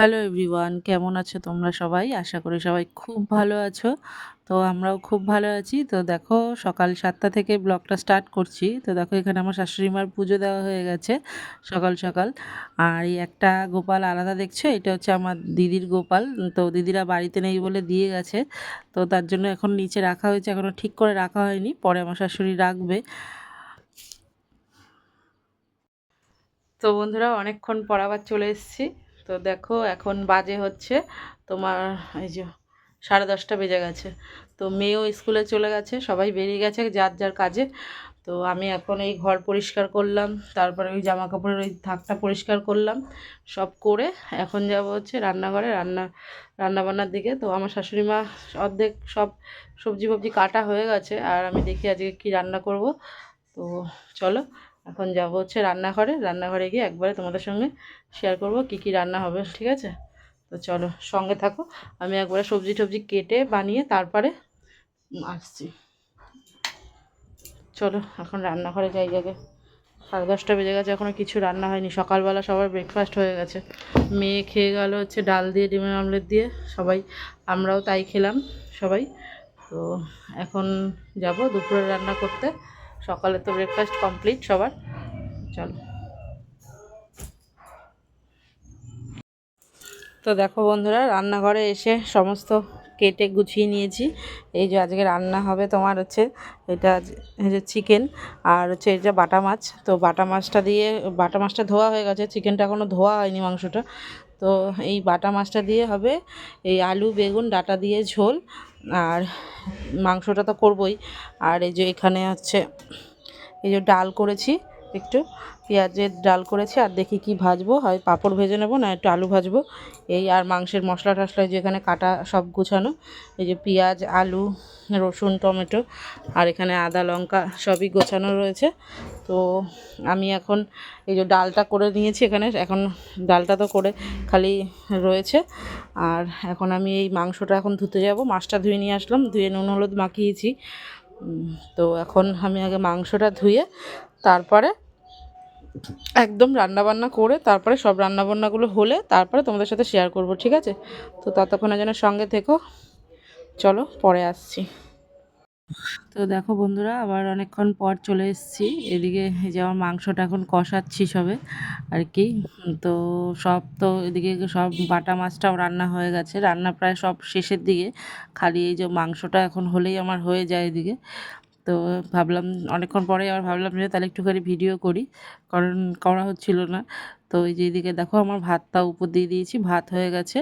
Hello everyone, কেমন আছো তোমরা সবাই? আশা করি সবাই খুব ভালো আছো। তো আমরাও খুব ভালো আছি। তো দেখো, সকাল 7টা থেকে ব্লগটা স্টার্ট করছি। তো দেখো, এখানে আমার শাশুড়ি মার পুজো দেওয়া হয়ে গেছে সকাল সকাল। আর এই একটা গোপাল আলাদা দেখছো, এটা হচ্ছে আমার দিদির গোপাল। তো দিদিরা বাড়িতে নেই বলে দিয়ে গেছে। তো তার জন্য এখন নিচে রাখা হয়েছে, এখনও ঠিক করে রাখা হয়নি, পরে আমার শাশুড়ি রাখবে। তো বন্ধুরা, অনেকক্ষণ পর আবার চলে এসেছি। তো দেখো, এখন বাজে হচ্ছে তোমার এই যে 10:30 বেজে গেছে। তো মেয়েও স্কুলে চলে গেছে, সবাই বেরিয়ে গেছে যার যার কাজে। তো আমি এখন এই ঘর পরিষ্কার করলাম, তারপরে ওই জামা কাপড়ের ওই থাকটা পরিষ্কার করলাম, সব করে এখন যাব হচ্ছে রান্নাঘরে রান্নাবান্নার দিকে। তো আমার শাশুড়ি মা অর্ধেক সব সবজি ফবজি কাটা হয়ে গেছে, আর আমি দেখি আজকে কি রান্না করব। তো চলো, এখন যাব হচ্ছে রান্নাঘরে গিয়ে একবারে তোমাদের সঙ্গে শেয়ার করব কি কি রান্না হবে, ঠিক আছে? তো চলো সঙ্গে থাকো, আমি একবারে সবজি টবজি কেটে বানিয়ে তারপরে আসছি। চলো এখন রান্নাঘরে যাই আগে। 10:30 বেজে গেছে, এখনও কিছু রান্না হয়নি। সকালবেলা সবার ব্রেকফাস্ট হয়ে গেছে। মেয়ে খেয়ে গেল হচ্ছে ডাল দিয়ে ডিমের অমলেট দিয়ে, সবাই আমরাও তাই খেলাম সবাই। তো এখন যাব দুপুরে রান্না করতে। সকালে তো ব্রেকফাস্ট কমপ্লিট সবার। চলো। তো দেখো বন্ধুরা, রান্নাঘরে এসে সমস্ত কেটে গুছিয়ে নিয়েছি। এই যে আজকে রান্না হবে তোমার হচ্ছে এটা যে চিকেন, আর হচ্ছে এটা বাটা মাছ। তো বাটা মাছটা ধোয়া হয়ে গেছে, চিকেনটা এখনও ধোয়া হয়নি, মাংসটা। তো এই বাটা মাছটা দিয়ে হবে এই আলু বেগুন ডাঁটা দিয়ে ঝোল। আর মাংসটা তো করবই। আর এই যে এখানে হচ্ছে এই যে ডাল করেছি, একটু পেঁয়াজের ডাল করেছি। আর দেখি কি ভাজবো, হয় পাঁপড় ভেজে নেবো, না একটু আলু ভাজবো। এই আর মাংসের মশলা টশলা যেখানে কাটা সব গুছানো, এই যে পেঁয়াজ আলু রসুন টমেটো আর এখানে আদা লঙ্কা সবই গোছানো রয়েছে। তো আমি এখন এই যে ডালটা করে নিয়েছি এখানে, এখন ডালটা তো করে খালি রয়েছে। আর এখন আমি এই মাংসটা এখন ধুতে যাব। মাছটা ধুয়ে নিয়ে আসলাম, ধুয়ে নুন হলুদ মাখিয়েছি। তো এখন আমি আগে মাংসটা ধুয়ে তারপরে একদম রান্নাবান্না করে, তারপরে সব রান্নাবান্নাগুলো হলে তারপরে তোমাদের সাথে শেয়ার করব, ঠিক আছে? তো ততক্ষণের জন্য সঙ্গে থেকো, চলো পরে আসছি। তো দেখো বন্ধুরা, আবার অনেকক্ষণ পর চলে এসেছি এদিকে। এই যে আমার মাংসটা এখন কষাচ্ছি সবে আর কি। তো সব তো এদিকে সব বাটা মাছটাও রান্না হয়ে গেছে, রান্না প্রায় সব শেষের দিকে। খালি এই যে মাংসটা এখন হলেই আমার হয়ে যায় এদিকে। তো ভাবলাম অনেকক্ষণ পরে আবার ভাবলাম যে তাহলে একটুখানি ভিডিও করি, কারণ করা হচ্ছিল না। তো এই যে এইদিকে দেখো, আমার ভাতটা উপর দিয়ে দিয়েছি, ভাত হয়ে গেছে।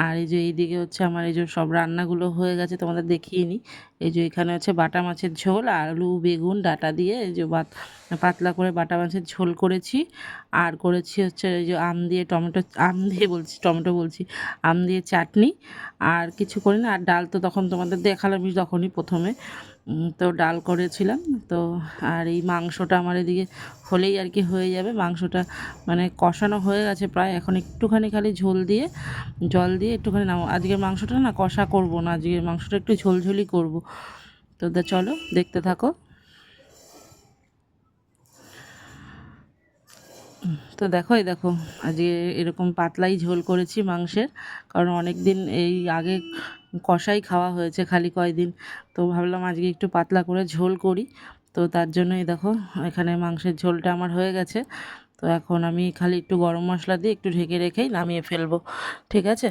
আর এই যে এইদিকে হচ্ছে আমার এই যে সব রান্নাগুলো হয়ে গেছে, তোমাদের দেখিয়ে নিই। এই যে এখানে হচ্ছে বাটা মাছের ঝোল, আলু বেগুন ডাঁটা দিয়ে এই যে পাতলা করে বাটা মাছের ঝোল করেছি। আর করেছি হচ্ছে এই যে টমেটো বলছি, আম দিয়ে চাটনি। আর কিছু করি না। আর ডাল তো তখন তোমাদের দেখালাম তখনই প্রথমে। তো ডাল করেছিলাম। তো আর এই মাংসটা আমার এদিকে হলেই আর কি হয়ে যাবে। মাংসটা মানে কষানো হয়ে গেছে প্রায়, এখন একটুখানি খালি জল দিয়ে একটুখানি আজকের মাংসটা না কষা করব না, আজকের মাংসটা একটু ঝোলঝোলই করব। তো চলো দেখতে থাকো। তো দেখো, এই দেখো আজকে এরকম পাতলাই ঝোল করেছি মাংসের, কারণ অনেক দিন এই আগে কষাই খাওয়া হয়েছে খালি কয়দিন। তো ভাবলাম আজকে একটু পাতলা করে ঝোল করি। তো তার জন্যই দেখো এখানে মাংসের ঝোলটা আমার হয়ে গেছে। তো এখন আমি খালি একটু গরম মশলা দিয়ে একটু ঢেকে রেখেই নামিয়ে ফেলবো, ঠিক আছে?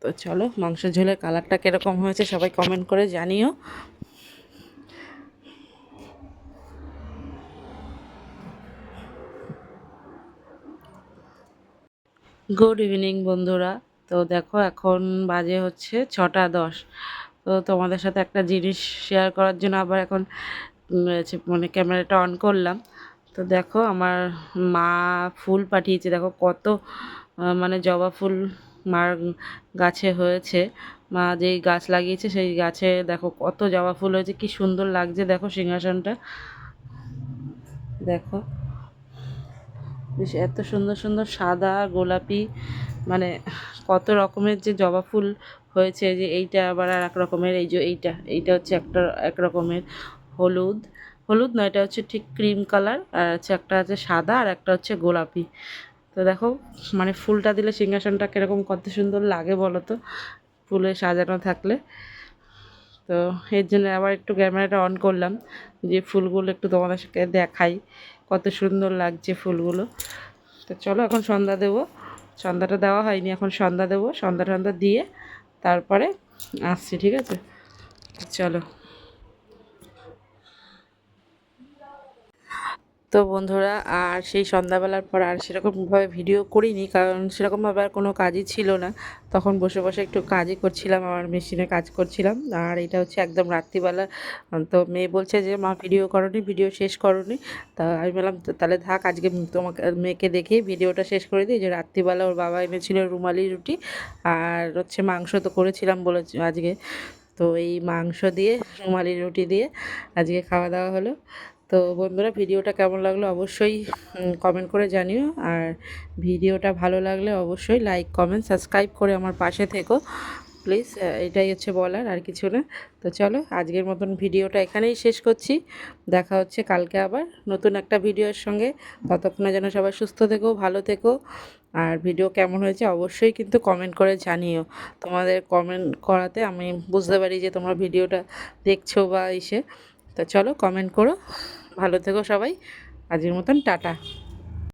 তো চলো, মাংসের ঝোলের কালারটা কীরকম হয়েছে সবাই কমেন্ট করে জানিও। গুড ইভিনিং বন্ধুরা। তো দেখো, এখন বাজে হচ্ছে 6টা 10। তো তোমাদের সাথে একটা জিনিস শেয়ার করার জন্য আবার এখন মানে ক্যামেরাটা অন করলাম। তো দেখো, আমার মা ফুল পাঠিয়েছে, দেখো কত মানে জবা ফুল মার গাছে হয়েছে। মা যেই গাছ লাগিয়েছে সেই গাছে দেখো কত জবা ফুল হয়েছে, কি সুন্দর লাগছে দেখো সিংহাসনটা। দেখো বেশ এত সুন্দর সুন্দর সাদা গোলাপি, মানে কত রকমের যে জবা ফুল হয়েছে। যে এইটা আবার আর এক রকমের, এই যে এইটা হচ্ছে এক রকমের হলুদ, হলুদ নয়, এটা হচ্ছে ঠিক ক্রিম কালার। আর হচ্ছে একটা আছে সাদা আর একটা হচ্ছে গোলাপি। তো দেখো মানে ফুলটা দিলে সিংহাসনটা কীরকম কত সুন্দর লাগে বলো তো, ফুলে সাজানো থাকলে। তো এর জন্য আবার একটু ক্যামেরাটা অন করলাম যে ফুলগুলো একটু তোমাদের সাথে দেখাই, কত সুন্দর লাগছে ফুলগুলো। তো চলো এখন সন্ধ্যা দেবো, সন্ধ্যাটা দেওয়া হয়নি, এখন সন্ধ্যা দেবো, সন্ধ্যা দিয়ে তারপরে আসছি, ঠিক আছে? চলো। তো বন্ধুরা আর সেই সন্ধ্যাবেলার পর আর সেরকমভাবে ভিডিও করিনি, কারণ সেরকমভাবে আর কোনো কাজই ছিল না। তখন বসে বসে একটু কাজই করছিলাম, আমার মেশিনে কাজ করছিলাম। আর এটা হচ্ছে একদম রাত্রিবেলা। তো মেয়ে বলছে যে মা ভিডিও করনি, ভিডিও শেষ করনি। তা আমি বললাম তাহলে থাক, আজকে তোমাকে মেয়েকে দেখেই ভিডিওটা শেষ করে দিই। যে রাত্রিবেলা ওর বাবা এনেছিল রুমালি রুটি আর হচ্ছে মাংস তো করেছিলাম বলেছি আজকে। তো এই মাংস দিয়ে রুমালি রুটি দিয়ে আজকে খাওয়া দাওয়া হলো। তো বন্ধুরা ভিডিওটা কেমন লাগলো অবশ্যই কমেন্ট করে জানিও, আর ভিডিওটা ভালো লাগলে অবশ্যই লাইক কমেন্ট সাবস্ক্রাইব করে আমার পাশে থেকো প্লিজ। এটাই হচ্ছে বলার, আর কিছু না। তো চলো আজকের মতন ভিডিওটা এখানেই শেষ করছি, দেখা হচ্ছে কালকে আবার নতুন একটা ভিডিওর সঙ্গে। ততক্ষণে যেন সবাই সুস্থ থেকো, ভালো থেকো। আর ভিডিও কেমন হয়েছে অবশ্যই কিন্তু কমেন্ট করে জানিও, তোমাদের কমেন্ট করাতে আমি বুঝতে পারি যে তোমরা ভিডিওটা দেখছো বা এসে। তো চলো কমেন্ট করো, ভালো থেকো সবাই, আজকের মতন টাটা।